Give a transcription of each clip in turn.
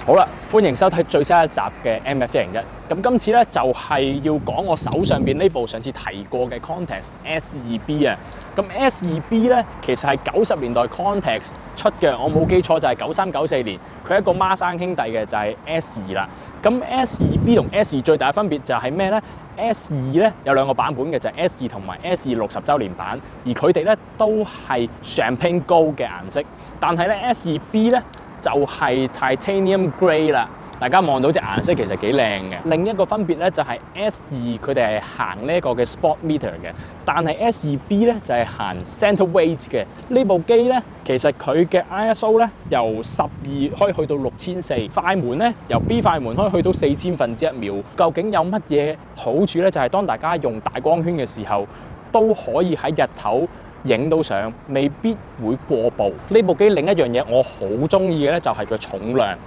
好啦，歡迎收睇最新一集嘅 MF101。咁今次咧就係要講我手上邊呢部上次提過嘅 Contax S2B 啊。咁 S2B 咧其實係90年代 Contax 出嘅，我冇記錯就係93、94年。佢係一個孖生兄弟嘅就係 S2啦。咁 S2B 同 S2最大嘅分別就係咩咧？S2咧有兩個版本嘅，就係 S2同埋 S2 60週年版，而佢哋咧都係 Champagne Gold 嘅顏色，但係咧 S2B 咧就係 Titanium Grey 啦。大家望到隻顏色其實幾靚嘅。另一個分別咧就係 S2佢哋係行呢一個嘅 Sport Meter 嘅，但係 S2B 咧就係行 Center Weight 嘅。呢部機咧其實佢嘅 ISO 咧由12可以去到6004，快門咧由 B 快門可以去到4000分之一秒。究竟有乜嘢好處咧？就係當大家用大光圈嘅時候，都可以喺日頭影到相，未必會過曝。呢部機另一樣嘢我好中意嘅咧，就係佢重量。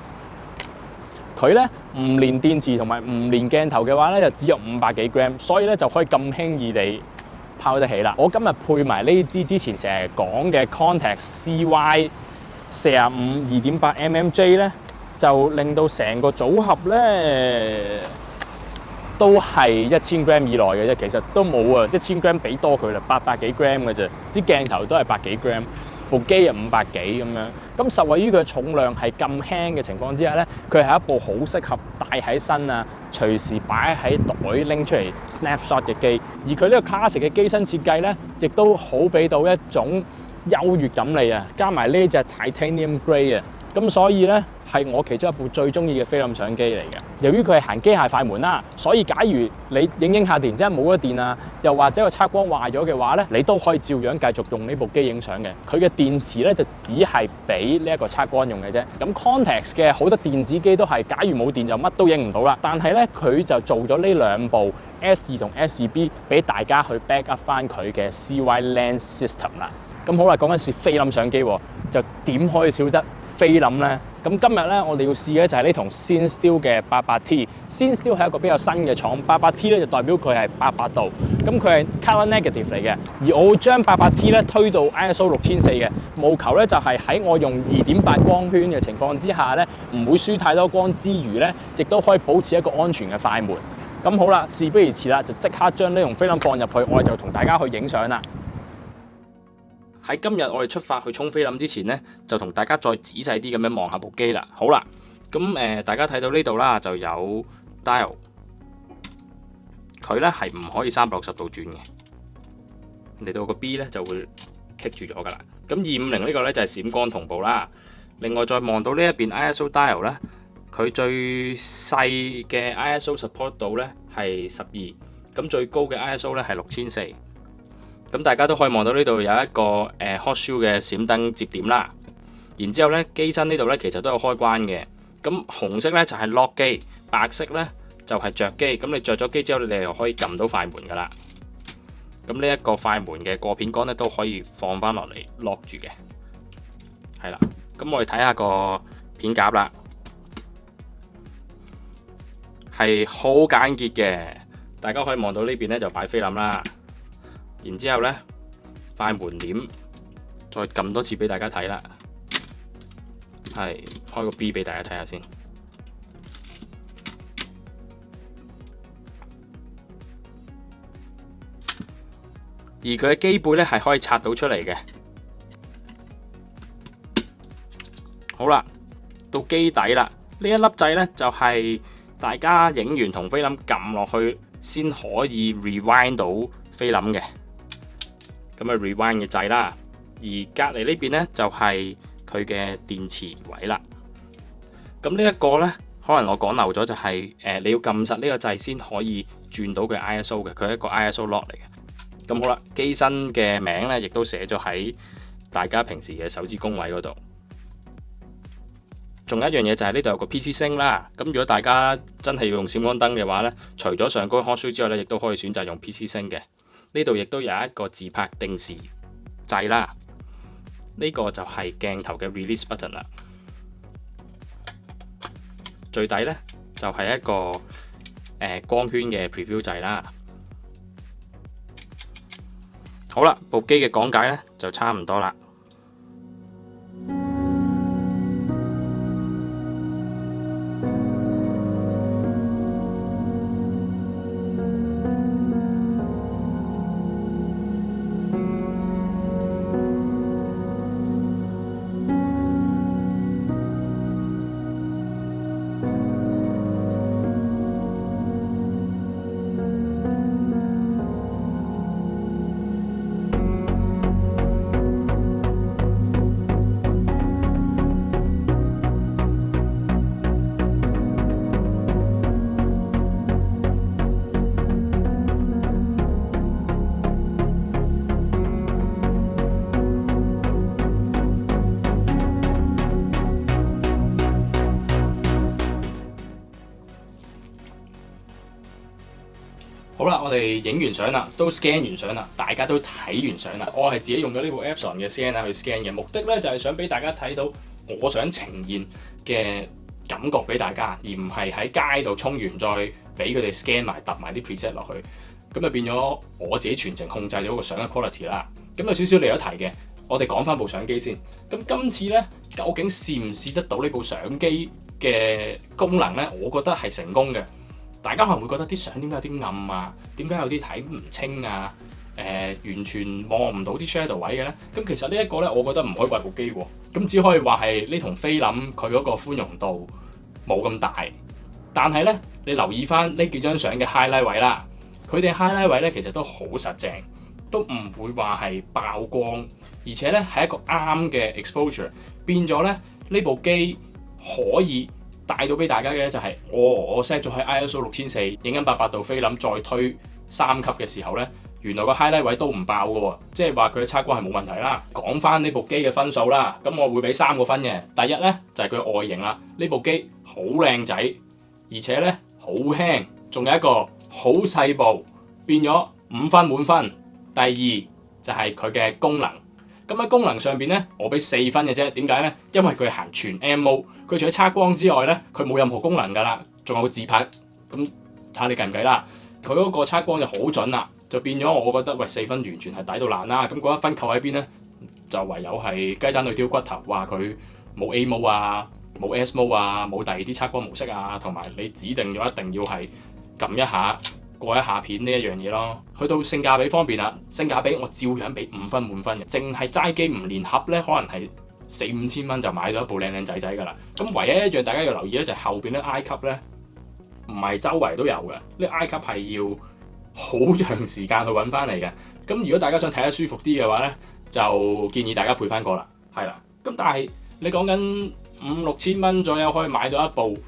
佢咧唔連電池同埋唔連鏡頭嘅話咧，就只有500幾 gram， 所以咧就可以咁輕易地拋得起啦。我今日配埋呢支之前成日講嘅 Contax CY 45 2.8 mmJ 咧，就令到成個組合咧都係1000 gram 以內嘅啫，其實都冇啊，1000 gram 俾多佢啦，800幾 gram 嘅啫，支鏡頭都係百幾 gram， 部機又500幾咁樣。咁受惠於佢嘅重量係咁輕嘅情況之下咧，佢係一部好適合帶喺身啊，隨時擺喺袋拎出嚟 snapshot 嘅機。而佢呢個 classic 嘅機身設計咧，亦都好俾到一種優越感嚟啊！加埋呢隻 Titanium Grey 啊，咁所以咧係我其中一部最中意嘅菲林相機嚟嘅。由於佢係行機械快門啦，所以假如你影下突然之間冇咗電啊，又或者個測光壞咗嘅話咧，你都可以照樣繼續用呢部機影相嘅。佢嘅電池咧就只係俾呢一個測光用嘅啫。咁 Contax 嘅好多電子機都係，假如冇電就乜都影唔到啦。但係咧佢就做咗呢兩部 S2 同 S2B 俾大家去 back up 翻佢嘅 CY Lens System 啦。咁好啦，講緊試菲林相機喎，就點可以少得菲林咧？咁今日咧，我哋要試嘅就係呢筒 CineStill 嘅88T。CineStill 係一個比較新嘅廠，88T 咧就代表佢係88度，咁佢係 color negative 嚟嘅。而我會將 88T 咧推到 ISO 6400嘅，務求咧就係喺我用2.8光圈嘅情況之下咧，唔會輸太多光之餘咧，亦都可以保持一個安全嘅快門。咁好啦，事不宜遲啦，就即刻將呢筒菲林放入去，我哋就同大家去影相啦。喺今日我哋出發去沖菲林之前咧，就同大家再仔細啲咁樣望下部機啦。好啦，咁大家睇到呢度啦，就有 dial， 佢咧係唔可以360度轉嘅，嚟到個 B 咧就會棘住咗噶啦。咁250呢個咧就係閃光同步啦。另外再望到呢一邊 ISO dial 咧，佢最細嘅 ISO support 度咧係12，咁最高嘅 ISO 咧係6400。咁大家都可以望到呢度有一個hot shoe 嘅閃燈接點啦，然之後咧機身呢度咧其實都有開關嘅。咁紅色咧就係 lock 機，白色咧就係着機。咁你着咗機之後，你又可以撳到快門噶啦。咁呢一個快門嘅過片杆咧都可以放翻落嚟 lock 住嘅，係啦。咁我哋睇下個片夾啦，係好簡潔嘅。大家可以望到呢邊咧就擺菲林啦。然之後咧，快門簾再撳多次俾大家睇啦，係開個 B 俾大家睇下先。而佢嘅機背咧係可以拆到出嚟嘅。好啦，到機底啦，呢一粒掣咧就係大家影完同菲林撳落去先可以 rewind 到菲林嘅。咁啊 rewind 嘅掣啦，而隔離呢邊咧就係佢嘅電池位啦。咁呢一個咧，可能我講漏咗就係你要撳實呢個掣先可以轉到佢 ISO 嘅，佢係一個 ISO lock 嚟嘅。咁好啦，機身嘅名咧亦都寫咗喺大家平時嘅手指公位嗰度。仲有一樣嘢就係呢度有個 PC Sync 啦。咁如果大家真係要用閃光燈嘅話咧，除咗上高 hot shoe 之外咧，亦都可以選擇用 PC Sync 嘅。呢度亦都有一個自拍定時掣啦，呢個就係鏡頭嘅 release button 啦。最底呢，就係一個光圈嘅 preview 掣啦。好啦，部機嘅講解呢就差唔多啦。啦，我哋影完相啦，都 scan 完相啦，大家都睇完相啦。我係自己用咗呢部 Epson 嘅 scanner 去 scan 嘅，目的咧就係想俾大家睇到我想呈現嘅感覺俾大家，而唔係喺街度沖完再俾佢哋 scan 埋揼埋啲 preset 落去。咁就變咗我自己全程控制咗個相嘅 quality 啦。咁有少少離咗題嘅，我哋講翻部相機先。咁今次咧，究竟試唔試得到呢部相機嘅功能咧？我覺得係成功嘅。大家可能會覺得啲相點解有啲暗啊？點解有啲睇唔清啊？完全望唔到啲 shadow 位嘅咧？咁其實呢一個咧，我覺得唔可以怪部機喎。咁只可以話係呢同菲林佢嗰個寬容度冇咁大。但係咧，你留意翻呢幾張相嘅 highlight 位啦。佢哋 highlight 位咧，其實都好實淨，都唔會話係爆光，而且咧係一個啱嘅 exposure， 變咗咧呢部機可以帶到俾大家嘅咧就係、我 set 咗喺 ISO 6000，影緊800度菲林，再推3級嘅時候咧，原來個 highlight 位都唔爆嘅喎，即係話佢嘅測光係冇問題啦。講翻呢部機嘅分數啦，咁我會俾3個分嘅。第一咧就係、佢外形啦，呢部機好靚仔，而且咧好輕，仲有一個好細部，變咗5分滿分。第二就係佢嘅功能，咁喺功能上邊咧，我俾4分嘅啫。點解咧？因為佢行全 M mode，佢除咗測光之外咧，佢冇任何功能㗎啦，仲有個自拍。咁睇下你計唔計啦？佢嗰個測光就好準啦，就變咗我覺得喂4分完全係抵到爛啦。咁嗰1分扣喺邊咧？就唯有係雞蛋裏挑骨頭，話佢冇 A mode 啊，冇 S mode 啊，冇第二啲測光模式啊，同埋你指定咗一定要係撳一下過一下片呢一樣嘢咯。去到性價比方面啦，性價比我照樣俾5分滿分嘅，淨係齋機唔連盒咧，可能係4-5千蚊就買到一部靚靚仔仔㗎啦。咁唯一一樣大家要留意咧，就係後邊咧 I 級咧唔係周圍都有嘅，呢 I 級係要好長時間去揾翻嚟嘅。咁如果大家想睇得舒服啲嘅話咧，就建議大家配翻個啦，係啦。咁但係你講緊5-6千蚊左右可以買到一部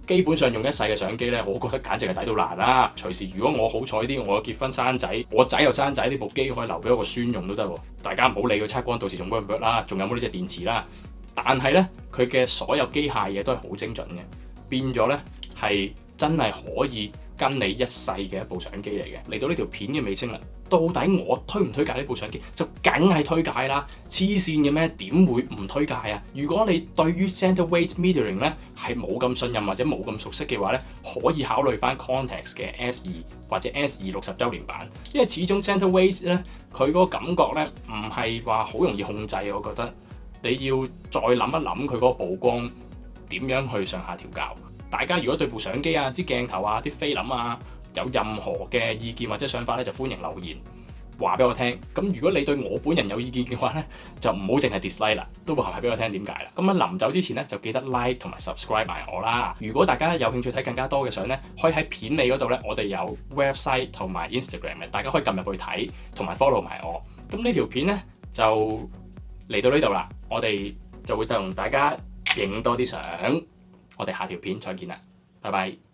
基本上用一世嘅相機咧，我覺得簡直係抵到爛啦！隨時如果我好彩啲，我結婚生仔，我仔又生仔，呢部機可以留俾我個孫用都得喎。大家唔好理佢測光到時仲 work 唔 work 啦，仲有冇呢隻電池啦。但係咧，佢嘅所有機械嘢都係好精準嘅，變咗咧係真係可以跟你一世嘅一部相機嚟嘅。嚟到呢條片嘅尾聲啦，到底我推唔推介呢部相機？就梗係推介啦！黐線嘅咩？點會唔推介啊？如果你對於 center weight metering 咧係冇咁信任或者冇咁熟悉嘅話咧，可以考慮翻 Contax 嘅 S2或者 S2 60週年版，因為始終 center weight 咧佢嗰個感覺咧唔係話好容易控制，我覺得你要再諗一諗佢嗰個曝光點樣去上下調校。大家如果對部相機啊、支鏡頭啊、啲菲林啊有任何嘅意見或者想法咧，就歡迎留言話俾我聽。咁如果你對我本人有意見嘅話咧，就唔好淨係 dislike 啦，都話俾我聽點解啦。咁喺臨走之前咧，就記得 like 同埋 subscribe 埋我啦。如果大家有興趣睇更加多嘅相咧，可以喺片尾嗰度咧，我哋有 website 同埋 Instagram 嘅，大家可以撳入去睇同埋 follow 埋我。咁呢條片咧就嚟到呢度啦，我哋就會同大家影多啲相。我哋下條片再見啦，拜拜。